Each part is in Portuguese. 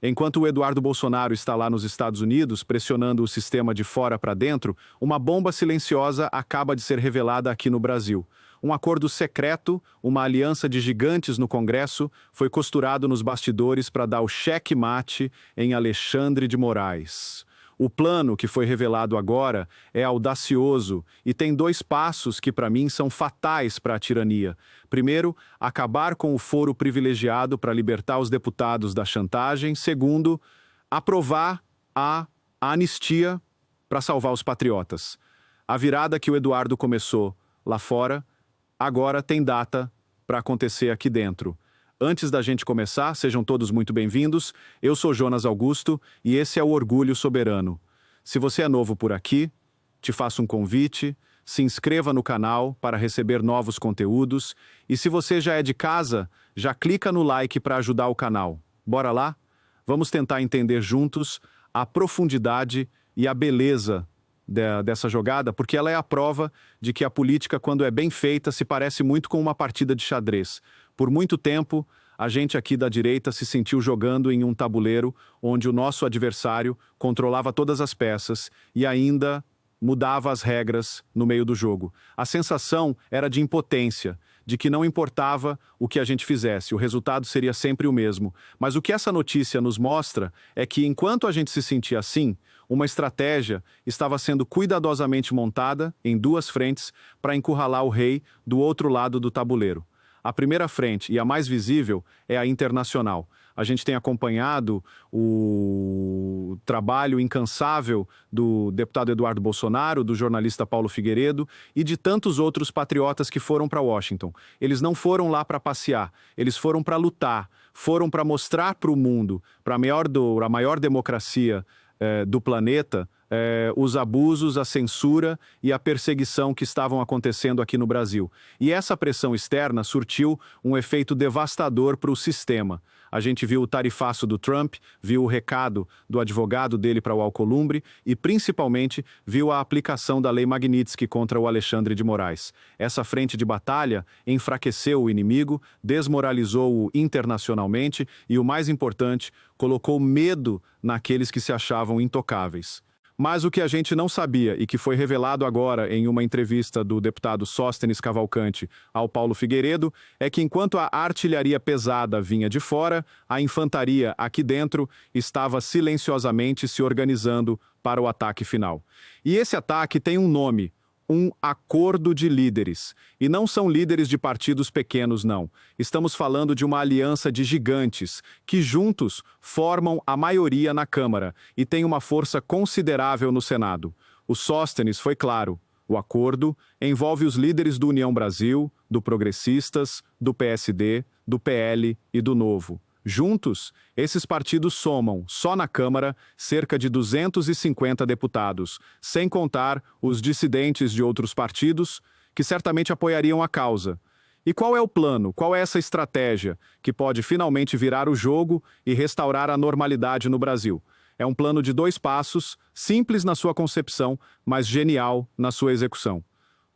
Enquanto o Eduardo Bolsonaro está lá nos Estados Unidos, pressionando o sistema de fora para dentro, uma bomba silenciosa acaba de ser revelada aqui no Brasil. Um acordo secreto, uma aliança de gigantes no Congresso, foi costurado nos bastidores para dar o cheque-mate em Alexandre de Moraes. O plano que foi revelado agora é audacioso e tem dois passos que, para mim, são fatais para a tirania. Primeiro, acabar com o foro privilegiado para libertar os deputados da chantagem. Segundo, aprovar a anistia para salvar os patriotas. A virada que o Eduardo começou lá fora, agora tem data para acontecer aqui dentro. Antes da gente começar, sejam todos muito bem-vindos. Eu sou Jonas Augusto e esse é o Orgulho Soberano. Se você é novo por aqui, te faço um convite, se inscreva no canal para receber novos conteúdos e se você já é de casa, já clica no like para ajudar o canal. Bora lá? Vamos tentar entender juntos a profundidade e a beleza dessa jogada, porque ela é a prova de que a política, quando é bem feita, se parece muito com uma partida de xadrez. Por muito tempo, a gente aqui da direita se sentiu jogando em um tabuleiro onde o nosso adversário controlava todas as peças e ainda mudava as regras no meio do jogo. A sensação era de impotência, de que não importava o que a gente fizesse, o resultado seria sempre o mesmo. Mas o que essa notícia nos mostra é que, enquanto a gente se sentia assim, uma estratégia estava sendo cuidadosamente montada em duas frentes para encurralar o rei do outro lado do tabuleiro. A primeira frente, e a mais visível, é a internacional. A gente tem acompanhado o trabalho incansável do deputado Eduardo Bolsonaro, do jornalista Paulo Figueiredo e de tantos outros patriotas que foram para Washington. Eles não foram lá para passear, eles foram para lutar, foram para mostrar para o mundo, para a maior democracia do planeta, os abusos, a censura e a perseguição que estavam acontecendo aqui no Brasil. E essa pressão externa surtiu um efeito devastador para o sistema. A gente viu o tarifaço do Trump, viu o recado do advogado dele para o Alcolumbre e, principalmente, viu a aplicação da Lei Magnitsky contra o Alexandre de Moraes. Essa frente de batalha enfraqueceu o inimigo, desmoralizou-o internacionalmente e, o mais importante, colocou medo naqueles que se achavam intocáveis. Mas o que a gente não sabia e que foi revelado agora em uma entrevista do deputado Sóstenes Cavalcante ao Paulo Figueiredo é que enquanto a artilharia pesada vinha de fora, a infantaria aqui dentro estava silenciosamente se organizando para o ataque final. E esse ataque tem um nome: um acordo de líderes. E não são líderes de partidos pequenos, não. Estamos falando de uma aliança de gigantes, que juntos formam a maioria na Câmara e têm uma força considerável no Senado. O Sóstenes foi claro: o acordo envolve os líderes do União Brasil, do Progressistas, do PSD, do PL e do Novo. Juntos, esses partidos somam, só na Câmara, cerca de 250 deputados, sem contar os dissidentes de outros partidos, que certamente apoiariam a causa. E qual é o plano? Qual é essa estratégia que pode finalmente virar o jogo e restaurar a normalidade no Brasil? É um plano de 2 passos, simples na sua concepção, mas genial na sua execução.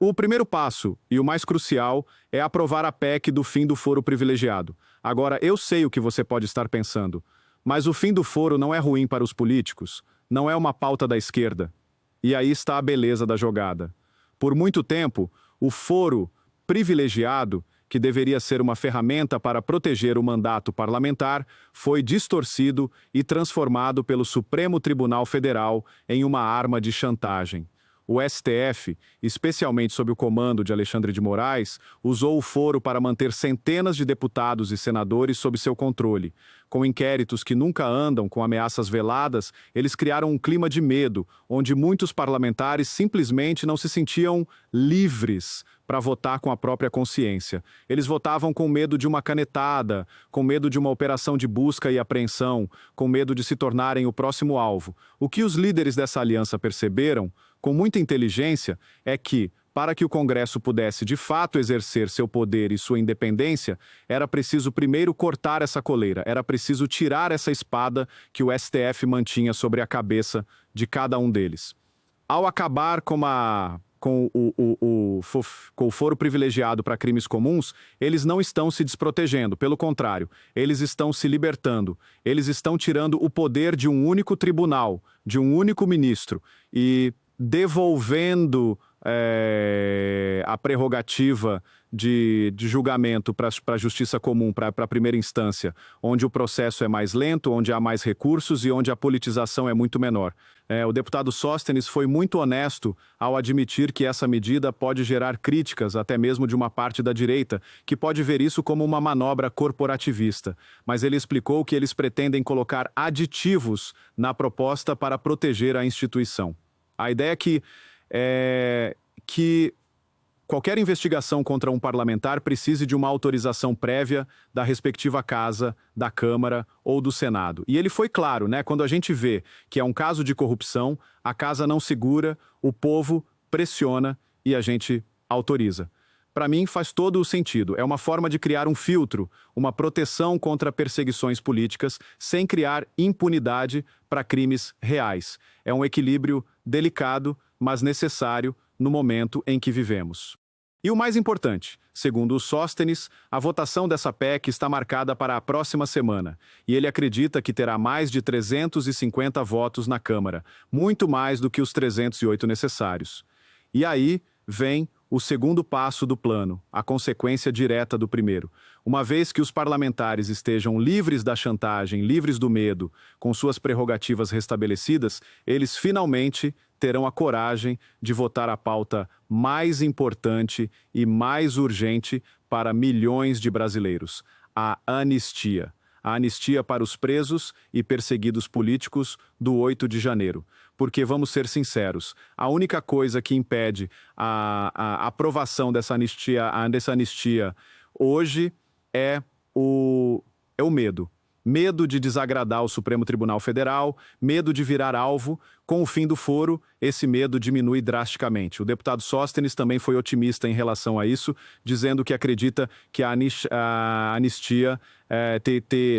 O primeiro passo, e o mais crucial, é aprovar a PEC do fim do foro privilegiado. Agora, eu sei o que você pode estar pensando, mas o fim do foro não é ruim para os políticos, não é uma pauta da esquerda. E aí está a beleza da jogada. Por muito tempo, o foro privilegiado, que deveria ser uma ferramenta para proteger o mandato parlamentar, foi distorcido e transformado pelo Supremo Tribunal Federal em uma arma de chantagem. O STF, especialmente sob o comando de Alexandre de Moraes, usou o foro para manter centenas de deputados e senadores sob seu controle. Com inquéritos que nunca andam, com ameaças veladas, eles criaram um clima de medo, onde muitos parlamentares simplesmente não se sentiam livres para votar com a própria consciência. Eles votavam com medo de uma canetada, com medo de uma operação de busca e apreensão, com medo de se tornarem o próximo alvo. O que os líderes dessa aliança perceberam, com muita inteligência, é que, para que o Congresso pudesse de fato exercer seu poder e sua independência, era preciso primeiro cortar essa coleira, era preciso tirar essa espada que o STF mantinha sobre a cabeça de cada um deles. Ao acabar com a com o foro privilegiado para crimes comuns, eles não estão se desprotegendo, pelo contrário, eles estão se libertando, eles estão tirando o poder de um único tribunal, de um único ministro, e devolvendo a prerrogativa de julgamento para a justiça comum, para a primeira instância, onde o processo é mais lento, onde há mais recursos e onde a politização é muito menor. O deputado Sóstenes foi muito honesto ao admitir que essa medida pode gerar críticas, até mesmo de uma parte da direita, que pode ver isso como uma manobra corporativista. Mas ele explicou que eles pretendem colocar aditivos na proposta para proteger a instituição. A ideia é que qualquer investigação contra um parlamentar precise de uma autorização prévia da respectiva casa, da Câmara ou do Senado. E ele foi claro, né? Quando a gente vê que é um caso de corrupção, a casa não segura, o povo pressiona e a gente autoriza. Para mim, faz todo o sentido. É uma forma de criar um filtro, uma proteção contra perseguições políticas, sem criar impunidade para crimes reais. É um equilíbrio delicado, mas necessário no momento em que vivemos. E o mais importante, segundo o Sóstenes, a votação dessa PEC está marcada para a próxima semana, e ele acredita que terá mais de 350 votos na Câmara, muito mais do que os 308 necessários. E aí vem o segundo passo do plano, a consequência direta do primeiro. Uma vez que os parlamentares estejam livres da chantagem, livres do medo, com suas prerrogativas restabelecidas, eles finalmente terão a coragem de votar a pauta mais importante e mais urgente para milhões de brasileiros: a anistia. A anistia para os presos e perseguidos políticos do 8 de janeiro. Porque, vamos ser sinceros, a única coisa que impede a aprovação dessa anistia hoje é o medo. Medo de desagradar o Supremo Tribunal Federal, medo de virar alvo. Com o fim do foro, esse medo diminui drasticamente. O deputado Sóstenes também foi otimista em relação a isso, dizendo que acredita que a anistia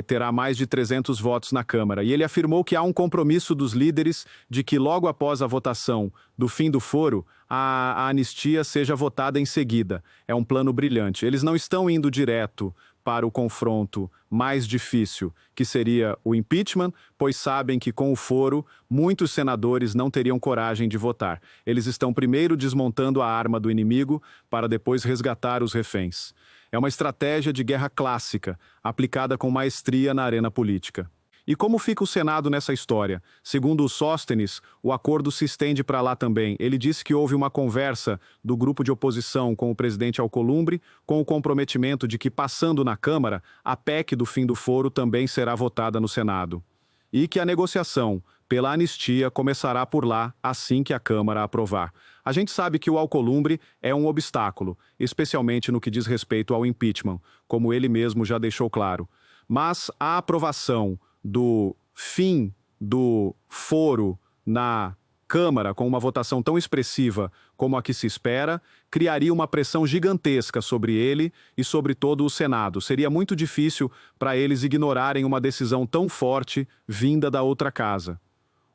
terá mais de 300 votos na Câmara. E ele afirmou que há um compromisso dos líderes de que logo após a votação do fim do foro, a anistia seja votada em seguida. É um plano brilhante. Eles não estão indo direto para o confronto mais difícil, que seria o impeachment, pois sabem que com o foro, muitos senadores não teriam coragem de votar. Eles estão primeiro desmontando a arma do inimigo para depois resgatar os reféns. É uma estratégia de guerra clássica, aplicada com maestria na arena política. E como fica o Senado nessa história? Segundo o Sóstenes, o acordo se estende para lá também. Ele disse que houve uma conversa do grupo de oposição com o presidente Alcolumbre, com o comprometimento de que, passando na Câmara, a PEC do fim do foro também será votada no Senado. E que a negociação pela anistia começará por lá assim que a Câmara aprovar. A gente sabe que o Alcolumbre é um obstáculo, especialmente no que diz respeito ao impeachment, como ele mesmo já deixou claro. Mas a aprovação do fim do foro na Câmara, com uma votação tão expressiva como a que se espera, criaria uma pressão gigantesca sobre ele e sobre todo o Senado. Seria muito difícil para eles ignorarem uma decisão tão forte vinda da outra casa.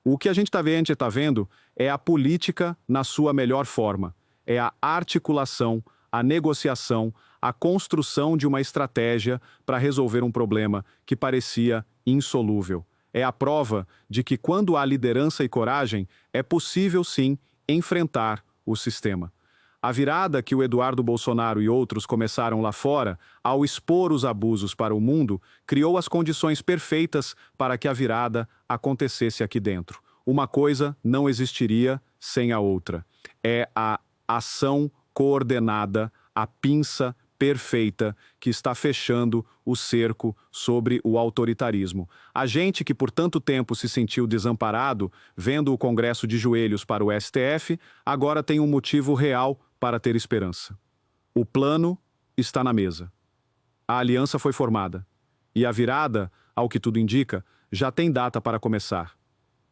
O que a gente está vendo é a política na sua melhor forma. É a articulação, a negociação, a construção de uma estratégia para resolver um problema que parecia insolúvel. É a prova de que, quando há liderança e coragem, é possível, sim, enfrentar o sistema. A virada que o Eduardo Bolsonaro e outros começaram lá fora, ao expor os abusos para o mundo, criou as condições perfeitas para que a virada acontecesse aqui dentro. Uma coisa não existiria sem a outra. É a ação coordenada, a pinça perfeita que está fechando o cerco sobre o autoritarismo. A gente que por tanto tempo se sentiu desamparado, vendo o Congresso de joelhos para o STF, agora tem um motivo real para ter esperança. O plano está na mesa. A aliança foi formada. E a virada, ao que tudo indica, já tem data para começar.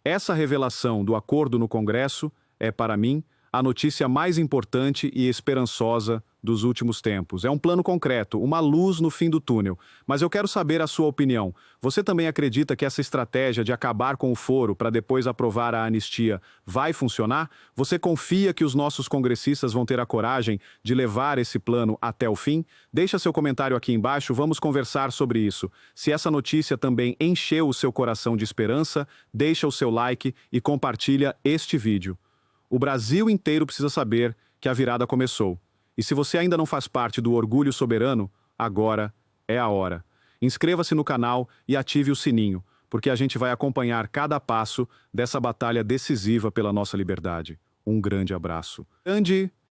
Essa revelação do acordo no Congresso é, para mim, a notícia mais importante e esperançosa dos últimos tempos. É um plano concreto, uma luz no fim do túnel. Mas eu quero saber a sua opinião. Você também acredita que essa estratégia de acabar com o foro para depois aprovar a anistia vai funcionar? Você confia que os nossos congressistas vão ter a coragem de levar esse plano até o fim? Deixa seu comentário aqui embaixo, vamos conversar sobre isso. Se essa notícia também encheu o seu coração de esperança, deixa o seu like e compartilha este vídeo. O Brasil inteiro precisa saber que a virada começou. E se você ainda não faz parte do Orgulho Soberano, agora é a hora. Inscreva-se no canal e ative o sininho, porque a gente vai acompanhar cada passo dessa batalha decisiva pela nossa liberdade. Um grande abraço. Grande